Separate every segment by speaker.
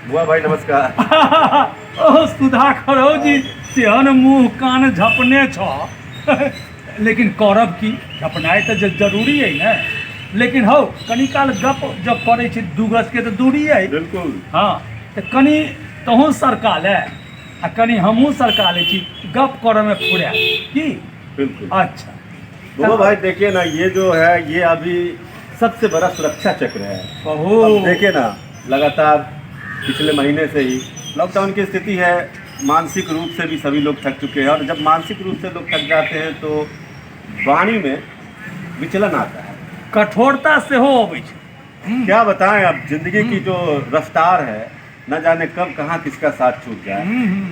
Speaker 1: बुआ भाई नमस्कार।
Speaker 2: ओ सुधाकर हो जी तेहन मुँह कान झपने छ लेकिन करब की झपनाइ तो जरूरी है ना। लेकिन हो कनी काल गप जब करे छी दू गज के तो दूरी है।
Speaker 1: बिल्कुल।
Speaker 2: हाँ तो कनी तहूँ सरका ले आ कनी हमहूँ सरका ले छी गप करे में फुरा की।
Speaker 1: बिल्कुल।
Speaker 2: अच्छा
Speaker 1: बुआ भाई देखिए ना, ये जो है ये अभी सबसे बड़ा सुरक्षा चक्र है।
Speaker 2: कहो
Speaker 1: अब देखिए ना, लगातार पिछले महीने से ही लॉकडाउन की स्थिति है। मानसिक रूप से भी सभी लोग थक चुके हैं, और जब मानसिक रूप से लोग थक जाते हैं तो वाणी में विचलन आता है।
Speaker 2: कठोरता से हो अबै छै।
Speaker 1: क्या बताएं, अब जिंदगी की जो रफ्तार है न जाने कब कहाँ किसका साथ छूट जाए।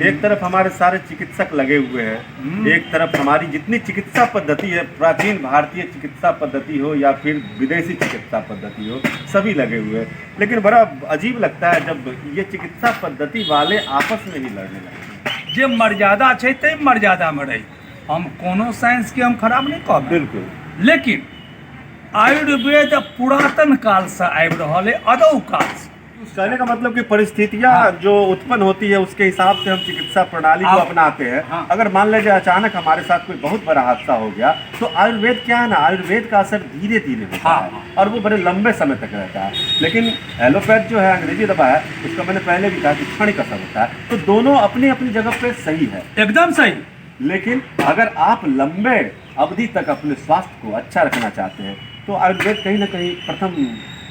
Speaker 1: एक तरफ हमारे सारे चिकित्सक लगे हुए हैं, एक तरफ हमारी जितनी चिकित्सा पद्धति है, प्राचीन भारतीय चिकित्सा पद्धति हो या फिर विदेशी चिकित्सा पद्धति हो, सभी लगे हुए हैं। लेकिन बड़ा अजीब लगता है जब ये चिकित्सा पद्धति वाले आपस में ही लड़ने लगते हैं।
Speaker 2: जे मर्यादा छै ते मर्यादा में रही। हम कोनो साइंस के हम खराब नहीं कहब,
Speaker 1: बिल्कुल।
Speaker 2: लेकिन आयुर्वेद पुरातन काल से आबि रहल है, अदौ काल से।
Speaker 1: कहने का मतलब कि परिस्थितियां जो उत्पन्न होती है उसके हिसाब से हम चिकित्सा प्रणाली को अपनाते हैं। अगर मान लीजिए अचानक हमारे साथ कोई बहुत बड़ा हादसा हो गया तो आयुर्वेद क्या है ना, आयुर्वेद का असर धीरे धीरे होता है और वो बड़े लंबे समय तक रहता है। लेकिन एलोपैथ जो है, अंग्रेजी दवा है, उसका मैंने पहले भी कहा कि क्षणिक असर होता है। तो दोनों अपनी अपनी जगह पे सही है,
Speaker 2: एकदम सही।
Speaker 1: लेकिन अगर आप लंबे अवधि तक अपने स्वास्थ्य को अच्छा रखना चाहते हैं तो आयुर्वेद कहीं ना कहीं प्रथम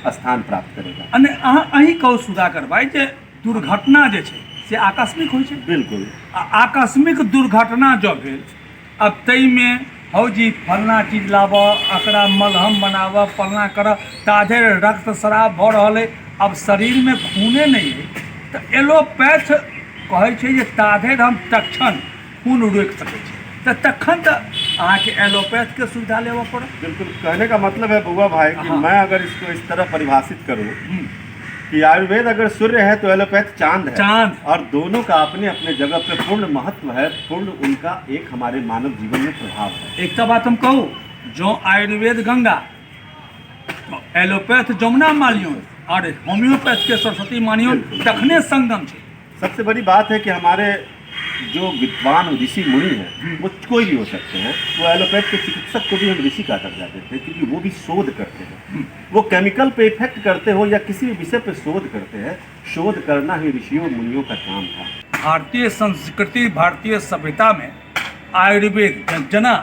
Speaker 1: स्थान प्राप्त करेगा।
Speaker 2: अने अहीं कहू सुधाकर भाई जे दुर्घटना जे छै से आकस्मिक होइ छै।
Speaker 1: बिल्कुल।
Speaker 2: आकस्मिक दुर्घटना जो भेल, अब तई में हौ जी फलना चीज लाबऽ, एकरा मलहम बनाबऽ, फलना करऽ, ताधे रक्त शराब भऽ रहल है, अब शरीर में खूने नहीं है तो एलोपैथ कहै छै जे ताधे हम तक्षण खून रोकि सकै छी। तो तखन तो अहाँके एलोपैथ के सुविधा लेवऽ पड़त।
Speaker 1: बिल्कुल। कहने का मतलब है बुआ भाई कि मैं अगर इसको इस तरह परिभाषित करूं कि आयुर्वेद अगर सूर्य है तो एलोपैथ चांद है।
Speaker 2: चांद।
Speaker 1: और दोनों का अपने अपने जगह पे पूर्ण महत्व है, पूर्ण उनका एक हमारे मानव जीवन में प्रभाव है।
Speaker 2: एक तो बात हम कहूँ, जो आयुर्वेद गंगा तो एलोपैथ जमुना मानियो और होम्योपैथ के सरस्वती मानियो, तखने संगम है।
Speaker 1: सबसे बड़ी बात है कि हमारे जो विद्वान ऋषि मुनि हैं वो कोई भी हो सकते हैं। वो एलोपैथ के चिकित्सक को भी हम ऋषि का दर्जा देते हैं क्योंकि वो भी शोध करते हैं। वो केमिकल पे इफेक्ट करते हो या किसी भी विषय पे शोध करते हैं। शोध करना ही ऋषियों मुनियों का काम था।
Speaker 2: भारतीय संस्कृति, भारतीय सभ्यता में आयुर्वेद जना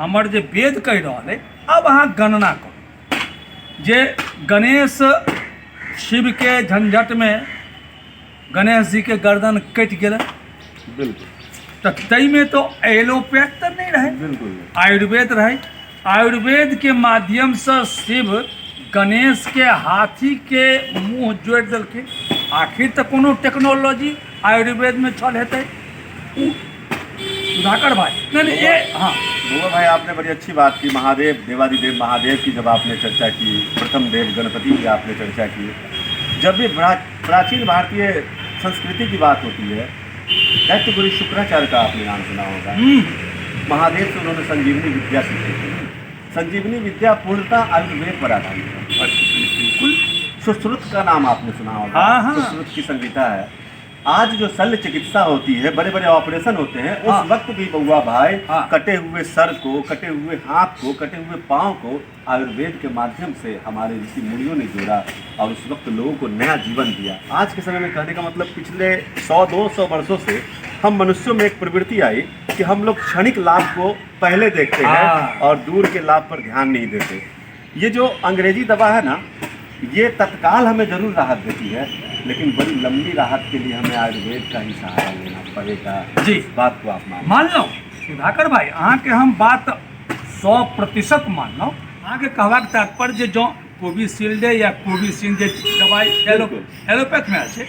Speaker 2: हमर जे वेद कहि रहल है, अब अहाँ गणना करू जे गणेश शिव के झंझट में गणेश जी के गर्दन कटि गेल,
Speaker 1: बिल्कुल।
Speaker 2: तो तई में तो एलोपैथ तो नहीं रहे,
Speaker 1: बिल्कुल
Speaker 2: आयुर्वेद रहे। आयुर्वेद के माध्यम से शिव गणेश के हाथी के मुंह जोड़ दिलखिन। आखिर तो कोनो टेक्नोलॉजी आयुर्वेद में छल हेतै सुधाकर भाई? नहीं ये हाँ
Speaker 1: बुआ भाई आपने बड़ी अच्छी बात की। महादेव, देवादिदेव महादेव की जब आपने चर्चा की, प्रथम देव गणपति की आपने चर्चा की। जब भी प्राचीन भारतीय संस्कृति की बात होती है, दैत्य गुरु शुक्राचार्य का आपने नाम सुना होगा। महादेव से उन्होंने संजीवनी विद्या सीखी थी। संजीवनी विद्या पूर्णतः आयुर्वेद पर आधारित है। बिल्कुल। सुश्रुत का नाम आपने सुना होगा। सुश्रुत की संहिता है। आज जो शल्य चिकित्सा होती है, बड़े बड़े ऑपरेशन होते हैं, उस वक्त भी बउआ भाई कटे हुए सर को, कटे हुए हाथ को, कटे हुए पाँव को आयुर्वेद के माध्यम से हमारे ऋषि मुनियों ने जोड़ा और उस वक्त लोगों को नया जीवन दिया। आज के समय में कहने का मतलब पिछले 100-200 वर्षों से हम मनुष्यों में एक प्रवृत्ति आई कि हम लोग क्षणिक लाभ को पहले देखते हैं और दूर के लाभ पर ध्यान नहीं देते। ये जो अंग्रेजी दवा है ना, ये तत्काल हमें जरूर राहत देती है, लेकिन बड़ी लंबी राहत के लिए हमें आयुर्वेद का ही सहारा लेना पड़ेगा।
Speaker 2: जी,
Speaker 1: इस बात को आप
Speaker 2: मान लो सुधाकर भाई, अहाँ के हम बात 100% मान लो। अहाँ के कहबाक तात्पर्य जो कोविशील्ड या कोविशील्ड दवाई एलोपैथ में है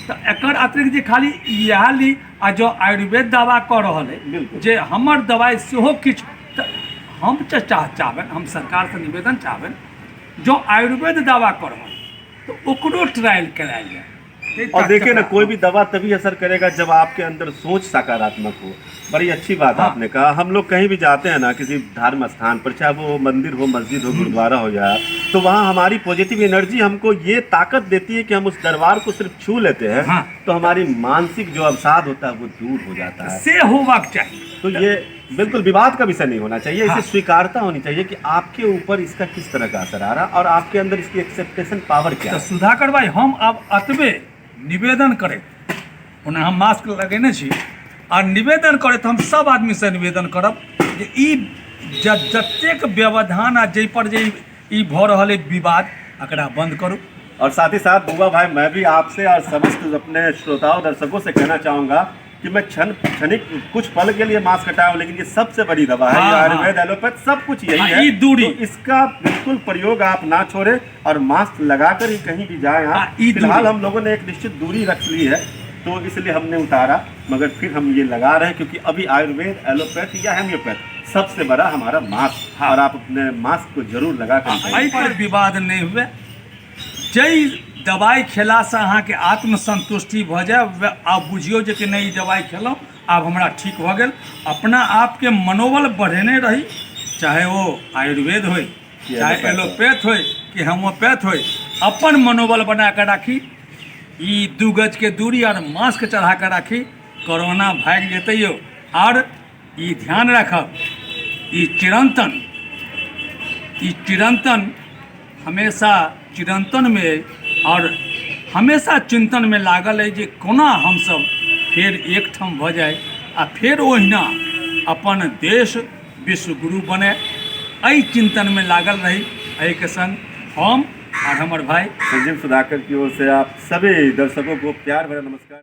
Speaker 2: तो एकर अतिरिक्त जे खाली इएह ली आ जो आयुर्वेद दवा कऽ रहल है जे हमर दवाई सेहो किछु, तो हम चाहबन, हम सरकार से निवेदन चाहबन जो आयुर्वेद दवा कर रहा तो ओकरो ट्रायल करायल जाए।
Speaker 1: और देखिए ना, कोई भी दवा तभी असर करेगा जब आपके अंदर सोच सकारात्मक हो। बड़ी अच्छी बात
Speaker 2: हाँ।
Speaker 1: आपने कहा। हम लोग कहीं भी जाते हैं ना, किसी धार्मिक स्थान पर, चाहे वो मंदिर हो, मस्जिद हो, गुरुद्वारा हो जाए, तो वहाँ हमारी पॉजिटिव एनर्जी हमको ये ताकत देती है कि हम उस दरबार को सिर्फ छू लेते हैं,
Speaker 2: हाँ।
Speaker 1: तो हमारी मानसिक जो अवसाद होता है वो दूर हो जाता है।
Speaker 2: से होबाक चाहिए।
Speaker 1: तो ये बिल्कुल विवाद का विषय नहीं होना चाहिए,
Speaker 2: हाँ।
Speaker 1: इसे स्वीकारता होनी चाहिए कि आपके ऊपर इसका किस तरह का असर आ रहा और आपके अंदर इसकी एक्सेप्टेशन पावर क्या
Speaker 2: तो
Speaker 1: है।
Speaker 2: सुधाकर भाई, हम अब अतबे निवेदन करे, ओना हम मास्क लगेने छी और निवेदन करे तो हम सब आदमी से निवेदन करब जे ई जतेक व्यवधान आ जै पर जे ई भऽ रहल है विवाद, एकरा बंद करू।
Speaker 1: और साथ ही साथ बुआ भाई, मैं भी आपसे और समस्त अपने श्रोताओं दर्शकों से कहना चाहूँगा कि मैं क्षणिक कुछ पल के लिए मास्क हटाया हूँ, लेकिन ये सबसे बड़ी दवा है।
Speaker 2: हाँ,
Speaker 1: ये
Speaker 2: हाँ।
Speaker 1: आयुर्वेद, एलोपैथ सब कुछ यही
Speaker 2: हाँ,
Speaker 1: है।
Speaker 2: ये दूरी।
Speaker 1: तो इसका बिल्कुल प्रयोग आप ना छोड़े और मास्क लगाकर ही कहीं भी जाए।
Speaker 2: हाँ,
Speaker 1: आप
Speaker 2: ये
Speaker 1: फिलहाल
Speaker 2: दूरी।
Speaker 1: हम लोगों ने एक निश्चित दूरी रख ली है, तो इसलिए हमने उतारा, मगर फिर हम ये लगा रहे हैं क्योंकि अभी आयुर्वेद, एलोपैथ या होम्योपैथ सबसे बड़ा हमारा मास्क।
Speaker 2: हाँ।
Speaker 1: और आप अपने मास्क को जरूर लगा कर
Speaker 2: एहि पर विवाद नहीं हुए। जै दवाई खेला से अहाँके आत्मसंतुष्टि भऽ जाए, आब बुझियौ जे कि नहीं ई दवाई खेलहुँ आब हमरा ठीक भऽ गेल। अपना आपके मनोबल बढ़ेने रही, चाहे वो आयुर्वेद होय, चाहे एलोपैथ होय कि होम्योपैथ होय, अपन मनोबल बना कऽ राखी। ई 2 गज के दूरी और मास्क चढ़ा कऽ राखी, कोरोना भागि जेतै यौ। और ई ध्यान रखब, ई चिरंतन हमेशा चिरंतन में और हमेशा चिंतन में लागल है जे कोना हमसब फेर एकठाम भऽ जाए आ फेर ओहिना अपन देश विश्व गुरु बने। एहि चिंतन में लागल रही। एहि के संग हम और हमर भाई
Speaker 1: संजीव सुधाकर की ओर से आप सभी दर्शकों को प्यार भरा नमस्कार।